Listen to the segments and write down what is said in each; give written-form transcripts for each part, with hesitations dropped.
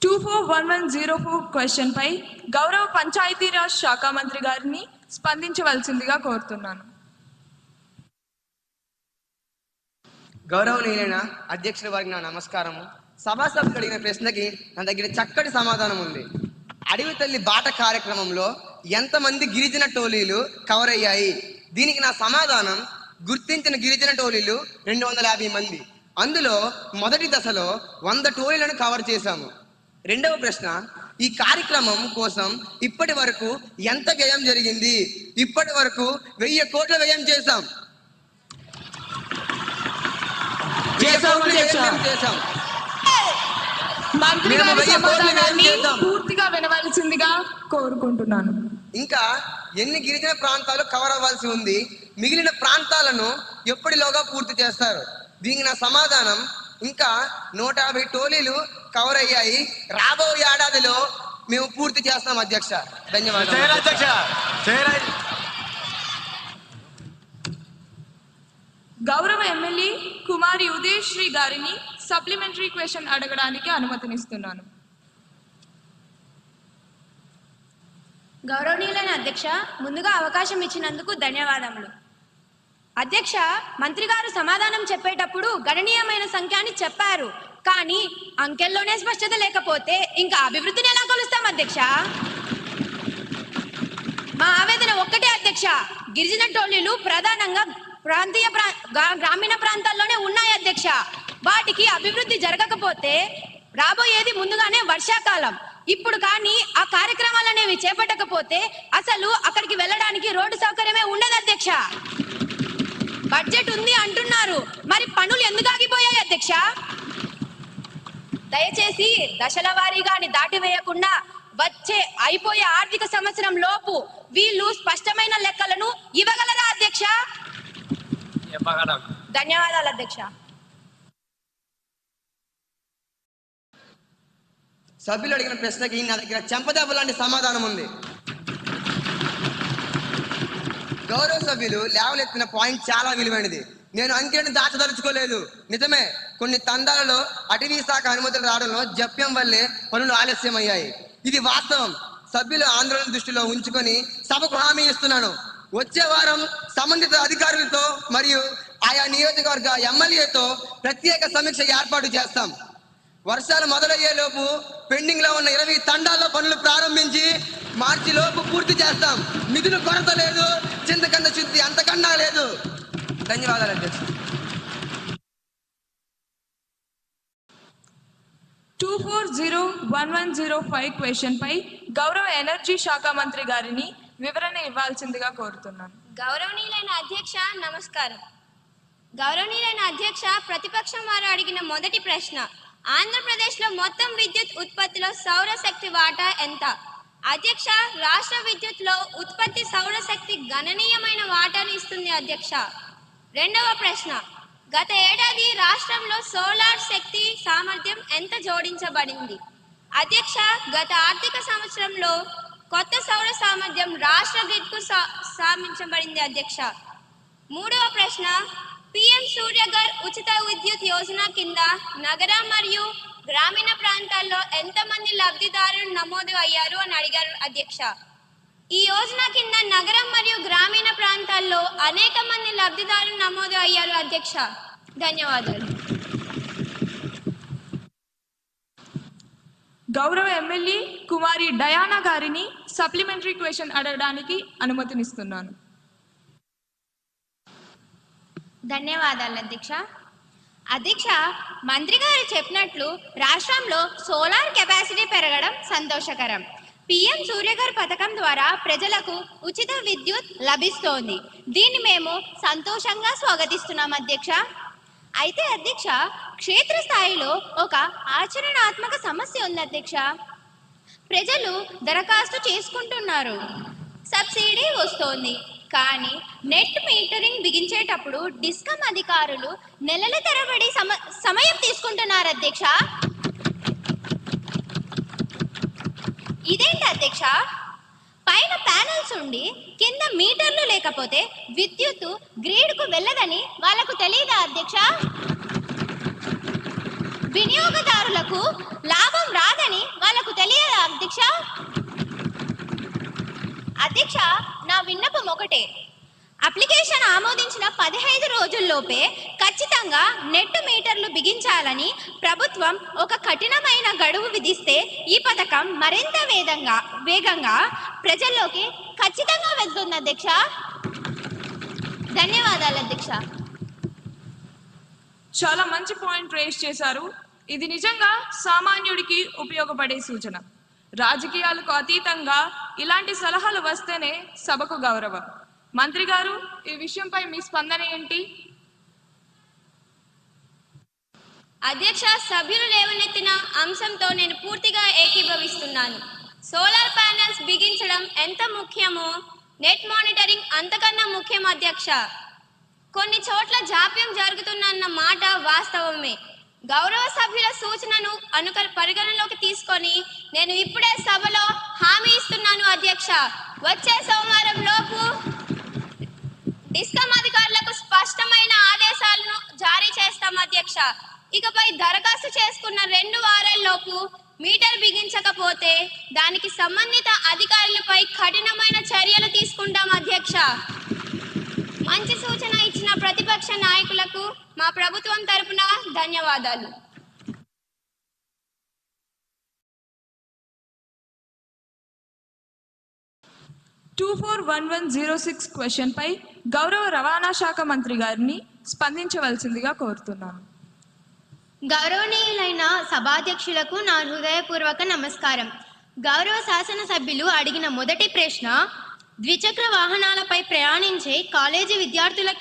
241104 question పై గౌరవ పంచాయతీరాజ్ శాఖ మంత్రి గారిని స్పందించవలసిందిగా కోరుతున్నాను. గౌరవనీయులైన అధ్యక్షుల వారికి నా నమస్కారము. సభాసభ్యులు అడిగిన ప్రశ్నకి నా దగ్గర చక్కటి సమాధానం ఉంది. అడవి తల్లి బాట కార్యక్రమంలో ఎంతమంది గిరిజన టోలీలు కవర్ అయ్యాయి? దీనికి నా సమాధానం, గుర్తించిన గిరిజన టోలీలు 250 మంది. అందులో మొదటి దశలో 100 టోలీలను కవర్ చేశాము. రెండవ ప్రశ్న, ఈ కార్యక్రమం కోసం ఇప్పటి వరకు ఎంత వ్యయం జరిగింది? ఇప్పటి వరకు 1000 కోట్ల వ్యయం చేశాం. మంత్రి గారి సమాధానాన్ని పూర్తిగా వినవలసిందిగా కోరుకుంటున్నాను. ఇంకా ఎన్ని గిరిజన ప్రాంతాలు కవర్ అవ్వాల్సి ఉంది? మిగిలిన ప్రాంతాలను ఎప్పటిలోగా పూర్తి చేస్తారు? దీనికి నా సమాధానం, ఇంకా 150 టోలీలు కవర్ అయ్యాయి. రాబోయే ఏడాదిలో మేము పూర్తి చేస్తాం అధ్యక్ష. ధన్యవాదాలు. గౌరవ ఎమ్మెల్యే కుమారి ఉదయశ్రీ గారిని సప్లిమెంటరీ క్వశ్చన్ అడగడానికి అనుమతినిస్తున్నాను. గౌరవనీయులైన అధ్యక్ష, ముందుగా అవకాశం ఇచ్చినందుకు ధన్యవాదములు. అధ్యక్ష, మంత్రి గారు సమాధానం చెప్పేటప్పుడు గణనీయమైన సంఖ్య అని చెప్పారు, కానీ అంకెల్లోనే స్పష్టత లేకపోతే ఇంకా అభివృద్ధిని ఎలా కొలుస్తాం అధ్యక్ష? మా ఆవేదన ఒక్కటే అధ్యక్ష, గిరిజన టోలీలు ప్రధానంగా గ్రామీణ ప్రాంతాల్లోనే ఉన్నాయి అధ్యక్ష. వాటికి అభివృద్ధి జరగకపోతే రాబోయేది ముందుగానే వర్షాకాలం. ఇప్పుడు కానీ ఆ కార్యక్రమాలు అనేవి చేపట్టకపోతే అసలు అక్కడికి వెళ్ళడానికి రోడ్డు సౌకర్యమే ఉండదు అధ్యక్ష. బడ్జెట్ ఉంది అంటున్నారు, మరి పనులు ఎందుకు ఆగిపోయాయి అధ్యక్ష? దయచేసి దశల వారీగాని దాటివేయకుండా వచ్చే అయిపోయే ఆర్థిక సంవత్సరం లోపు వీళ్ళు స్పష్టమైన లెక్కలను ఇవ్వగలరా అధ్యక్ష? ధన్యవాదాలు అధ్యక్ష. సభ్యులు అడిగిన ప్రశ్నకి నా దగ్గర చెంపదెబ్బ లాంటి సమాధానం ఉంది. గౌరవ సభ్యులు లేవలెత్తిన పాయింట్ చాలా విలువైనది. నేను అంకెలను దాచదలుచుకోలేదు. నిజమే, కొన్ని తండాలలో అటవీ శాఖ అనుమతులు రావడంలో జప్యం వల్లే పనులు ఆలస్యమయ్యాయి. ఇది వాస్తవం. సభ్యులు ఆందోళన దృష్టిలో ఉంచుకొని సభకు హామీ ఇస్తున్నాను, వచ్చే వారం సంబంధిత అధికారులతో మరియు ఆయా నియోజకవర్గ ఎమ్మెల్యేతో ప్రత్యేక సమీక్ష ఏర్పాటు చేస్తాం. వర్షాలు మొదలయ్యేలోపు పెండింగ్ లో ఉన్న 20 తండాల్లో పనులు ప్రారంభించి మార్చి లోపు పూర్తి చేస్తాం. నిధులు కొరత లేదు, చింతకంద శుద్ధి అంతకన్నా లేదు. ధన్యవాదాలు అధ్యక్ష. 240105 క్వశ్చన్ పై గౌరవ ఎనర్జీ శాఖ మంత్రి గారిని వివరణ ఇవ్వాల్సిందిగా కోరుతున్నాను. గౌరవనీయులైన అధ్యక్ష, నమస్కారం. గౌరవనీయులైన అధ్యక్ష, ప్రతిపక్షం వారు అడిగిన మొదటి ప్రశ్న, ఆంధ్రప్రదేశ్లో మొత్తం విద్యుత్ ఉత్పత్తిలో సౌరశక్తి వాటా ఎంత? అధ్యక్ష, రాష్ట్ర విద్యుత్లో ఉత్పత్తి సౌరశక్తి గణనీయమైన వాటాను ఇస్తుంది అధ్యక్ష. రెండవ ప్రశ్న, గత ఏడాది రాష్ట్రంలో సోలార్ శక్తి సామర్థ్యం ఎంత జోడించబడింది? అధ్యక్ష, గత ఆర్థిక సంవత్సరంలో కొత్త సౌర సామర్థ్యం రాష్ట్ర గ్రిడ్కు సాధించబడింది అధ్యక్ష. మూడవ ప్రశ్న, పిఎం సూర్యఘర్ ఉచిత విద్యుత్ యోజన కింద నగర మరియు గ్రామీణ ప్రాంతాల్లో ఎంతమంది లబ్ధిదారులు నమోదు అయ్యారు అని అడిగారు అధ్యక్ష. ఈ యోజన కింద నగరం మరియు గ్రామీణ ప్రాంతాల్లో అనేక మంది లబ్ధిదారులు నమోదు అయ్యారు అధ్యక్ష. ధన్యవాదాలు. గౌరవ ఎమ్మెల్యే కుమారి డయానా గారిని సప్లిమెంటరీ క్వశ్చన్ అడగడానికి అనుమతినిస్తున్నాను. ధన్యవాదాలు అధ్యక్ష. అధ్యక్ష, మంత్రి గారు చెప్పినట్లు రాష్ట్రంలో సోలార్ కెపాసిటీ పెరగడం సంతోషకరం. పిఎం సూర్యఘర్ పథకం ద్వారా ప్రజలకు ఉచిత విద్యుత్ లభిస్తోంది. దీన్ని మేము సంతోషంగా స్వాగతిస్తున్నాం అధ్యక్ష. అయితే అధ్యక్ష, క్షేత్రస్థాయిలో ఒక ఆచరణాత్మక సమస్య ఉంది అధ్యక్ష. ప్రజలు దరఖాస్తు చేసుకుంటున్నారు, సబ్సిడీ వస్తోంది, కానీ నెట్ మీటరింగ్ బిగించేటప్పుడు డిస్కం అధికారులు నెలల తరబడి సమయం తీసుకుంటున్నారు అధ్యక్ష. ఇదేంటి అధ్యక్ష? పైన ప్యానెల్స్ ఉండి కింద మీటర్లు లేకపోతే విద్యుత్ గ్రిడ్కు వెళ్ళదని వాళ్ళకు తెలియదా అధ్యక్ష? వినియోగదారులకు లాభం రాదని అధ్యక్ష అధ్యక్ష నా విన్నపం ఒకటే. అప్లికేషన్ ఆమోదించిన 15 రోజుల్లోపే ఖచ్చితంగా నెట్ మీటర్లు బిగించాలని ప్రభుత్వం ఒక కఠినమైన గడువు విధిస్తే ఈ పథకం మరింత వేగంగా ప్రజల్లోకి ఖచ్చితంగా వెళ్తుంది అధ్యక్ష. ధన్యవాదాలు అధ్యక్ష. చాలా మంచి పాయింట్ రేస్ చేశారు. ఇది నిజంగా సామాన్యుడికి ఉపయోగపడే సూచన. రాజకీయాలకు అతీతంగా ఇలాంటి సలహాలు వస్తేనే సభకు గౌరవం. మంత్రి గారు, ఈ విషయంపై మీ స్పందన ఏంటి? అధ్యక్ష, సభ్యులు లేవనెత్తిన అంశంతో నేను పూర్తిగా ఏకీభవిస్తున్నాను. సోలార్ ప్యానెల్స్ బిగించడం ఎంత ముఖ్యమో నెట్ మానిటరింగ్ అంతకన్నా ముఖ్యం అధ్యక్ష. కొన్ని చోట్ల జాప్యం జరుగుతున్న మాట వాస్తవమే. గౌరవ సభ్యుల సూచనను పరిగణలోకి తీసుకొని నేను ఇప్పుడే సభలో హామీ ఇస్తున్నాను అధ్యక్ష. వచ్చే సోమవారం లోపు డిస్కమ్ అధికారులకు స్పష్టమైన ఆదేశాలను జారీ చేస్తాం అధ్యక్ష. ఇకపై దరఖాస్తు చేసుకున్న 2 వారాల్లోపు మీటర్ బిగించకపోతే దానికి సంబంధిత అధికారులపై కఠినమైన చర్యలు తీసుకుంటాం అధ్యక్ష. మంచి సూచన ఇచ్చిన ప్రతిపక్ష నాయకులకు మా ప్రభుత్వం తరపున ధన్యవాదాలు. క్వశ్చన్ పై గౌరవ రవాణా శాఖ మంత్రి గారిని స్పందించవలసిందిగా కోరుతున్నాను. గౌరవనీయులైన సభాధ్యక్షులకు నా హృదయపూర్వక నమస్కారం. గౌరవ శాసనసభ్యులు అడిగిన మొదటి ప్రశ్న, ద్విచక్ర వాహనాలపై ప్రయాణించే కాలేజీ విద్యార్థుల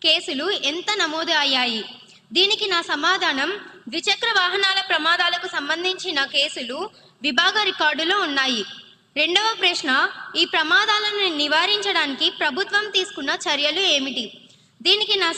కేసులు ఎంత నమోదు అయ్యాయి? దీనికి నా సమాధానం, ద్విచక్ర వాహనాల ప్రమాదాలకు సంబంధించిన కేసులు విభాగ రికార్డులో ఉన్నాయి. రెండవ ప్రశ్న, ఈ ప్రమాదాలను నివారించడానికి ప్రభుత్వం తీసుకున్న చర్యలు ఏమిటి? దీనికి నా